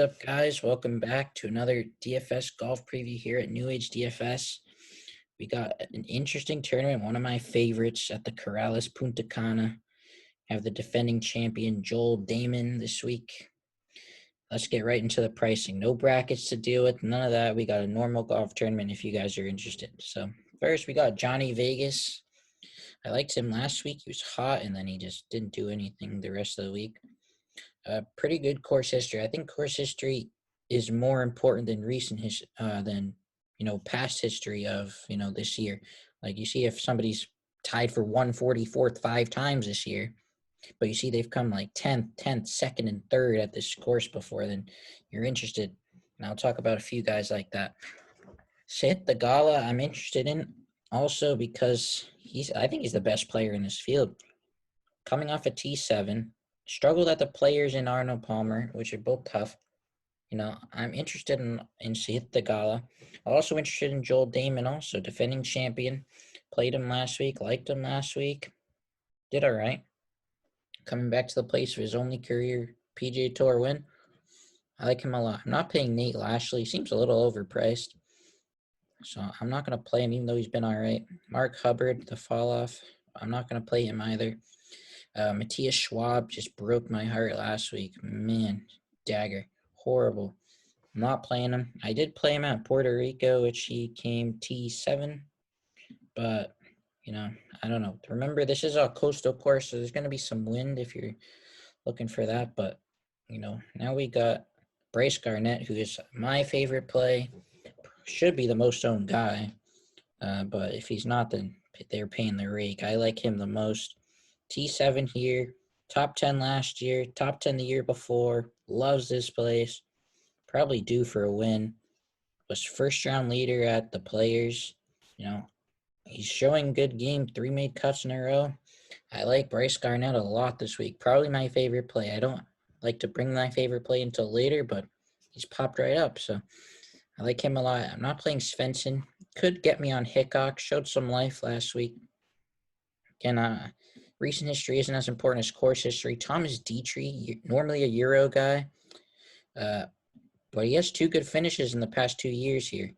up, guys? Welcome back to another DFS golf preview here at New Age DFS. We got an interesting tournament, one of my favorites at the Puntacuna. Have the defending champion Joel Damon this week. Let's get right into the pricing. No brackets to deal with, none of that. We got a normal golf tournament if you guys are interested. So first, we got Johnny Vegas. I liked him last week. He was hot, and then he just didn't do anything the rest of the week. Pretty good course history. I think course history is more important than past history of, this year. Like you see if somebody's tied for 144th 5 times this year, but you see they've come like 10th, 2nd, and 3rd at this course before, then you're interested. And I'll talk about a few guys like that. Sahith Theegala, I'm interested in also because I think he's the best player in this field. Coming off a T7, struggled at the Players in Arnold Palmer, which are both tough. I'm interested in Sahith Theegala. Also interested in Joel Damon, also defending champion. Played him last week, liked him last week. Did all right. Coming back to the place for his only career PGA Tour win. I like him a lot. I'm not paying Nate Lashley. Seems a little overpriced. So I'm not going to play him even though he's been all right. Mark Hubbard, the fall off. I'm not going to play him either. Matthias Schwab just broke my heart last week. Man, dagger. Horrible. I'm not playing him. I did play him at Puerto Rico, which he came T7. But, I don't know. Remember, this is a coastal course, so there's going to be some wind if you're looking for that. But, now we got Bryce Garnett, who is my favorite play. Should be the most owned guy. But if he's not, then they're paying the rake. I like him the most. T7 here, top 10 last year, top 10 the year before, loves this place, probably due for a win, was first round leader at the Players, he's showing good game, 3 made cuts in a row. I like Bryce Garnett a lot this week, probably my favorite play. I don't like to bring my favorite play until later, but he's popped right up, so I like him a lot. I'm not playing Svensson, could get me on Hickok, showed some life last week. Again, recent history isn't as important as course history. Thomas DETRY, normally a Euro guy, but he has 2 good finishes in the past 2 years here.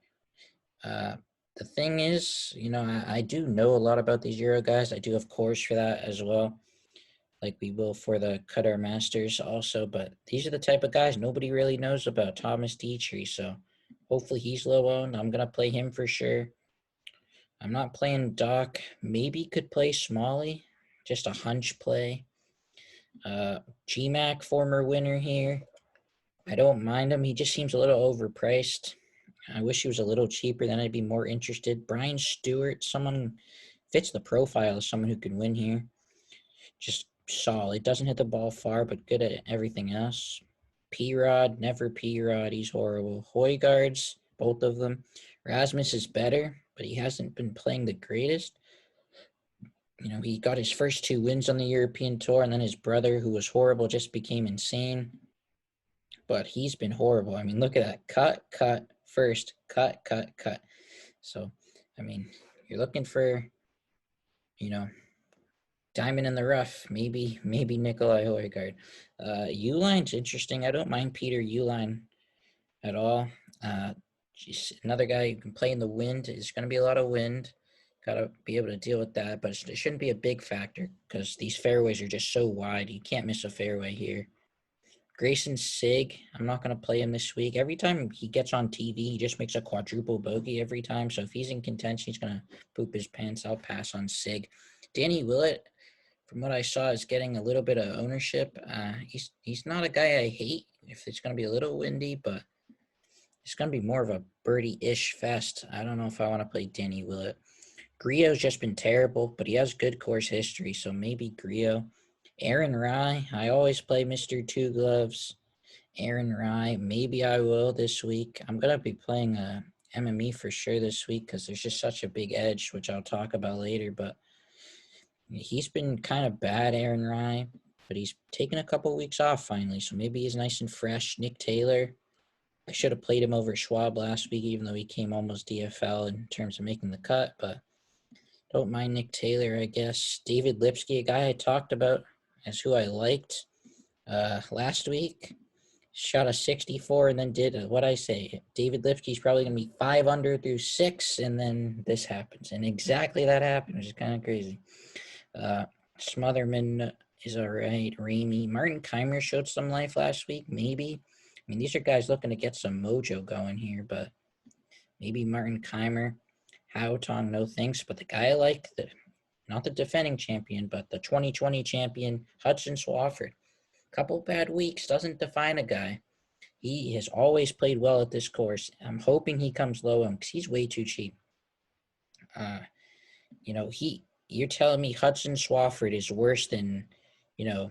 The thing is, I do know a lot about these Euro guys. I do have course for that as well, like we will for the Qatar Masters also. But these are the type of guys nobody really knows about, Thomas DETRY. So hopefully he's low owned. I'm going to play him for sure. I'm not playing Doc. Maybe could play Smalley. Just a hunch play. GMAC, former winner here. I don't mind him. He just seems a little overpriced. I wish he was a little cheaper, then I'd be more interested. Brian Stewart, someone fits the profile of someone who can win here. Just solid. Doesn't hit the ball far, but good at everything else. P-Rod, never P-Rod. He's horrible. Højgaards, both of them. Rasmus is better, but he hasn't been playing the greatest. He got his first 2 wins on the European Tour, and then his brother, who was horrible, just became insane. But he's been horrible. I mean, look at that. Cut, first, cut. So, you're looking for, diamond in the rough. Maybe Nikolai Højgaard. Uline's interesting. I don't mind Peter Uline at all. Another guy who can play in the wind. There's going to be a lot of wind. Got to be able to deal with that, but it shouldn't be a big factor because these fairways are just so wide. You can't miss a fairway here. Grayson Sigg, I'm not going to play him this week. Every time he gets on TV, he just makes a quadruple bogey every time. So if he's in contention, he's going to poop his pants. I'll pass on Sigg. Danny Willett, from what I saw, is getting a little bit of ownership. He's not a guy I hate if it's going to be a little windy, but it's going to be more of a birdie-ish fest. I don't know if I want to play Danny Willett. Griot's just been terrible, but he has good course history, so maybe Griot. Aaron Rai, I always play Mr. Two Gloves. Aaron Rai, maybe I will this week. I'm going to be playing MME for sure this week because there's just such a big edge, which I'll talk about later, but he's been kind of bad, Aaron Rai, but he's taken a couple weeks off finally, so maybe he's nice and fresh. Nick Taylor, I should have played him over Schwab last week, even though he came almost DFL in terms of making the cut, but don't mind Nick Taylor, I guess. David Lipsky, a guy I talked about as who I liked last week. shot a 64 and then did what I say. David Lipsky's probably going to be 5 under through 6, and then this happens. And exactly that happened, which is kind of crazy. Smotherman is all right. Ramey. Martin KAYMER showed some life last week, maybe. I mean, these are guys looking to get some mojo going here, but maybe Martin KAYMER. HUDSON, no thanks. But the guy I like, not the defending champion, but the 2020 champion, Hudson SWAFFORD. Couple bad weeks doesn't define a guy. He has always played well at this course. I'm hoping he comes low because he's way too cheap. You know, you're telling me Hudson SWAFFORD is worse than, you know,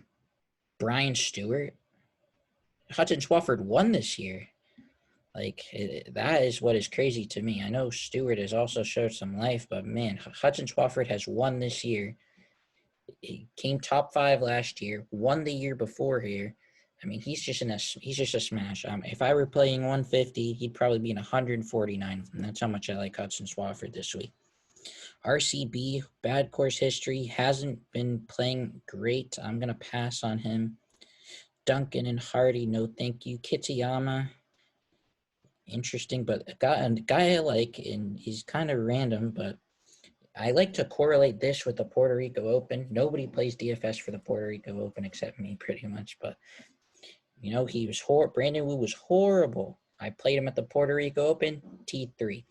Brian Stewart? Hudson SWAFFORD won this year. Like, that is what is crazy to me. I know Stewart has also showed some life, but man, Hudson SWAFFORD has won this year. He came top 5 last year, won the year before here. I mean, he's just a smash. If I were playing 150, he'd probably be in 149. And that's how much I like Hudson SWAFFORD this week. RCB, bad course history, hasn't been playing great. I'm gonna pass on him. Duncan and Hardy, no thank you. Kitayama, interesting, but a guy I like, and he's kind of random, but I like to correlate this with the Puerto Rico Open. Nobody plays DFS for the Puerto Rico Open except me, pretty much. But, you know, he was Brandon Wu was horrible. I played him at the Puerto Rico Open, T3.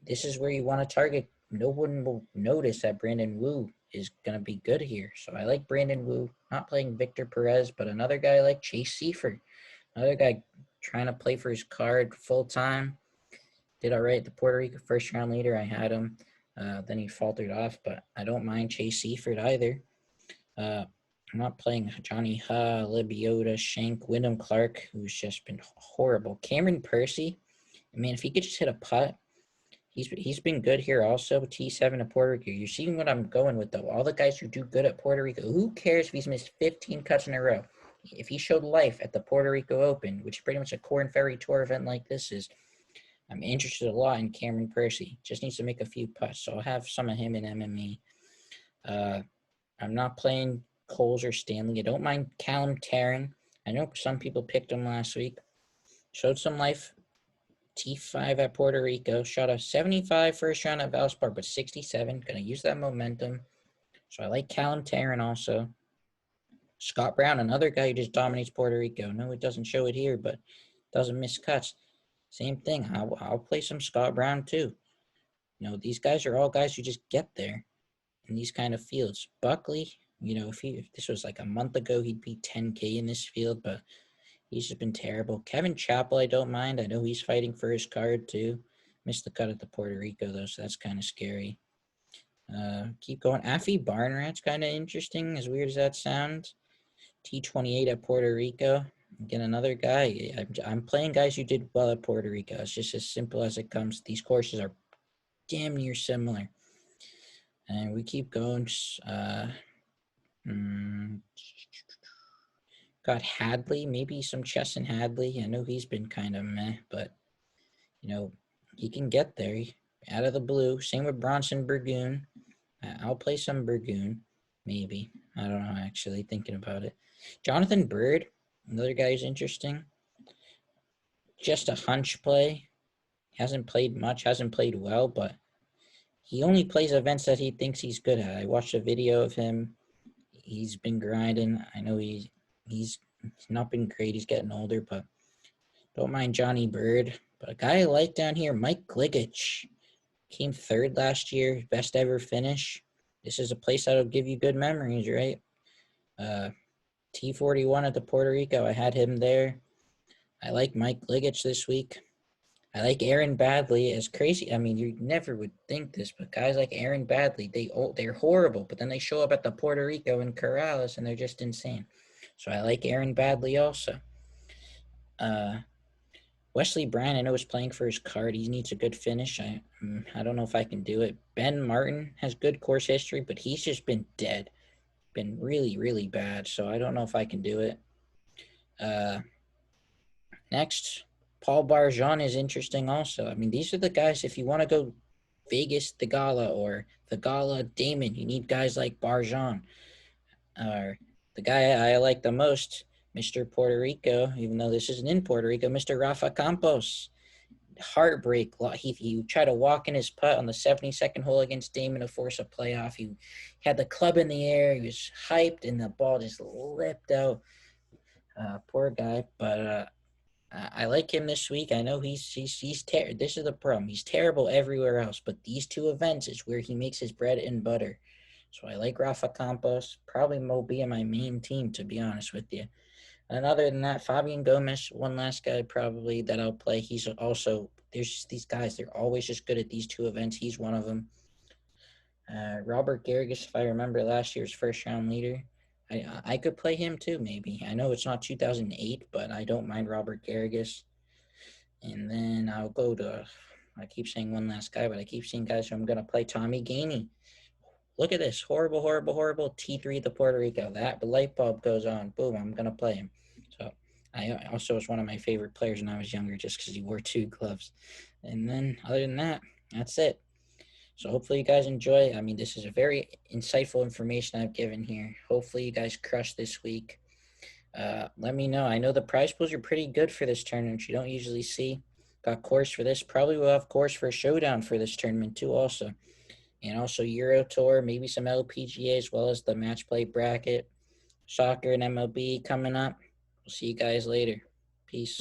This is where you want to target. No one will notice that Brandon Wu is going to be good here. So I like Brandon Wu, not playing Victor Perez, but another guy like Chase Seifert. Another guy trying to play for his card full time. Did all right at the Puerto Rico first round leader. I had him. Then he faltered off, but I don't mind Chase Seifert either. I'm not playing Johnny Ha, Libiota, Shank, Wyndham Clark, who's just been horrible. Cameron PERCY, I mean, if he could just hit a putt, he's been good here also. T7 at Puerto Rico. You're seeing what I'm going with, though. All the guys who do good at Puerto Rico, who cares if he's missed 15 cuts in a row? If he showed life at the Puerto Rico Open, which is pretty much a Corn Ferry Tour event like this is, I'm interested a lot in Cameron PERCY. Just needs to make a few putts, so I'll have some of him in MME. I'm not playing Coles or Stanley. I don't mind CALLUM TARREN. I know some people picked him last week. Showed some life. T5 at Puerto Rico. Shot a 75 first round at Valspar, but 67. Going to use that momentum. So I like CALLUM TARREN also. Scott Brown, another guy who just dominates Puerto Rico. No, it doesn't show it here, but doesn't miss cuts. Same thing. I'll play some Scott Brown too. You know, these guys are all guys who just get there in these kind of fields. Buckley, you know, if this was like a month ago, he'd be 10K in this field, but he's just been terrible. Kevin Chappell, I don't mind. I know he's fighting for his card too. Missed the cut at the Puerto Rico though, so that's kind of scary. Keep going. Affy Barnrat's kind of interesting, as weird as that sounds. T28 at Puerto Rico. Again, another guy. I'm playing guys who did well at Puerto Rico. It's just as simple as it comes. These courses are damn near similar. And we keep going. Got Hadley. Maybe some Chesson Hadley. I know he's been kind of meh, but, you know, he can get there out of the blue. Same with Bronson BURGOON. I'll play some BURGOON. Maybe. I don't know, actually, thinking about it. Jonathan Bird. Another guy who's interesting. Just a hunch play. Hasn't played much, hasn't played well, but he only plays events that he thinks he's good at. I watched a video of him. He's been grinding. I know he's not been great. He's getting older, but don't mind Johnny Bird. But a guy I like down here, Mike Gligic. Came 3rd last year, best ever finish. This is a place that'll give you good memories, right? T41 at the Puerto Rico. I had him there. I like Mike Gligic this week. I like Aaron Baddeley. As crazy, I mean, you never would think this, but guys like Aaron Baddeley, they're horrible, but then they show up at the Puerto Rico and Corrales, and they're just insane. So I like Aaron Baddeley also. Wesley Bryan, I know, is playing for his card. He needs a good finish. I don't know if I can do it. Ben Martin has good course history, but he's just been dead. Been really, really bad, so I don't know if I can do it. Next, Paul BARJON is interesting also. I mean, these are the guys, if you want to go Vegas Theegala or Theegala Damon, you need guys like BARJON. Or the guy I like the most, Mr. Puerto Rico, even though this isn't in Puerto Rico, Mr. Rafa Campos. Heartbreak. He tried to walk in his putt on the 72nd hole against Damon to force a playoff. He had the club in the air. He was hyped, and the ball just lipped out. Poor guy, but I like him this week. I know this is the problem. He's terrible everywhere else, but these two events is where he makes his bread and butter. So I like Rafa Campos. Probably will be in my main team, to be honest with you. And other than that, Fabian Gomez, one last guy probably that I'll play. He's also, there's just these guys, they're always just good at these two events. He's one of them. Robert Garrigus, if I remember last year's first round leader, I could play him too, maybe. I know it's not 2008, but I don't mind Robert Garrigus. And then I'll go to, I keep saying one last guy, but I keep seeing guys, so I'm going to play Tommy Gainey. Look at this. Horrible, horrible, horrible. T3 to Puerto Rico. That light bulb goes on. Boom, I'm going to play him. So I also was one of my favorite players when I was younger just because he wore 2 gloves. And then other than that, that's it. So hopefully you guys enjoy. I mean, this is a very insightful information I've given here. Hopefully you guys crush this week. Let me know. I know the prize pools are pretty good for this tournament. You don't usually see. Got course for this. Probably will have course for Showdown for this tournament too also. And also Euro Tour, maybe some LPGA as well as the match play bracket. Soccer and MLB coming up. We'll see you guys later. Peace.